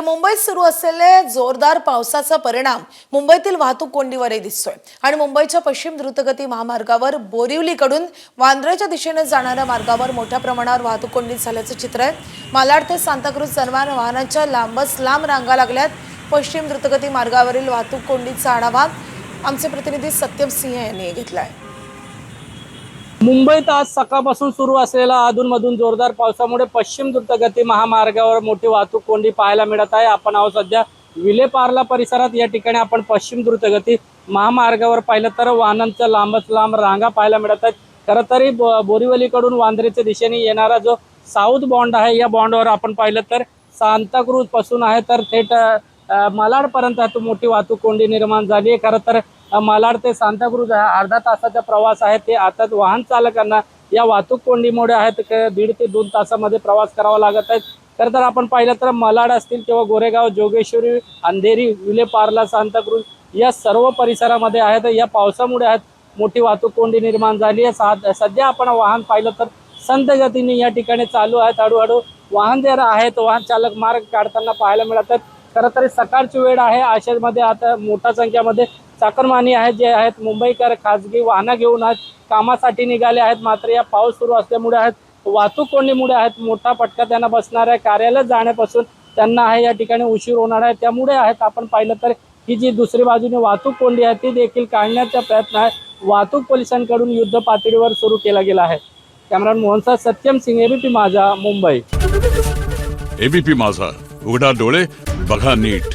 मुंबईत सुरू असलेले जोरदार पावसाचा परिणाम मुंबईतील वाहतूक कोंडीवरही दिसतोय आणि मुंबईच्या पश्चिम द्रुतगती महामार्गावर बोरिवलीकडून वांद्र्याच्या दिशेने जाणाऱ्या मार्गावर मोठ्या प्रमाणावर वाहतूक कोंडी झाल्याचं चित्र आहे। मालाड ते सांताक्रूज दरम्यान वाहनांच्या लांबच लांब रांगा लागल्यात। पश्चिम द्रुतगती मार्गावरील वाहतूक कोंडीचा आढावा आमचे प्रतिनिधी सत्यम सिंह यांनी घेतलाय। मुंबईत आज सकाळपासून सुरू असलेला अधूनमधून जोरदार पावसामुळे पश्चिम द्रुतगती महामार्गावर मोठी वाहतूक कोंडी पाहायला मिळत आहे। आपण आहोत सध्या विलेपार्ला परिसरात। या ठिकाणी आपण पश्चिम द्रुतगती महामार्गावर पाहिलं तर वाहनांच्या लांबच लांब रांगा पाहायला मिळत आहेत। खरं तरी बोरिवलीकडून वांद्रेच्या दिशेने येणारा जो साऊथ बॉन्ड आहे, या बॉन्डवर आपण पाहिलं तर सांताक्रूज पासून आहे तर थेट मालाडपर्यंत मोठी वाहतूक कोंडी निर्माण झाली आहे। खरं तर मालाड ते सांताक्रूज अर्धा तासाचा प्रवास आहे, ते आता वाहन चालकांना या वाहतूक कोंडीमुळे आहेत 1.5 ते 2 तासामध्ये प्रवास करावा लागत आहे। खरं तर आपण पाहिलं तर मालाड असतील किंवा गोरेगाव, जोगेश्वरी, अंधेरी, विलेपार्ला, सांताक्रूज या सर्व परिसरामध्ये आहेत या पावसामुळे आहेत मोठी वाहतूक कोंडी निर्माण झाली आहे। सध्या आपण वाहन पाहिलं तर संत गतीने या ठिकाणी चालू आहेत। हळूहळू वाहन जे आहेत वाहन चालक मार्ग काढताना पाहायला मिळत आहेत। खरं तर सकाळची वेळ आहे, अशामध्ये आता मोठ्या संख्येमध्ये चाकरमानी आहेत जे आहेत मुंबईकर खाजगी वाहनं घेऊन आहेत कामासाठी निघाले आहेत। मात्र या पाऊस सुरू असल्यामुळे आहेत वाहतूक कोंडीमुळे आहेत मोठा फटका त्यांना बसणार आहे। कार्यालयात जाण्यापासून त्यांना आहे या ठिकाणी उशीर होणार आहे। त्यामुळे आहेत आपण पाहिलं तर ही जी दुसरी बाजूने वाहतूक कोंडी आहे ती देखील काढण्याचा प्रयत्न आहे वाहतूक पोलिसांकडून युद्ध पातळीवर सुरू केला गेला आहे। कॅमेरामॅन मोहनचा सत्यम सिंह, एबीपी माझा, मुंबई। एबीपी माझा, उघडा डोळे बघा नीट।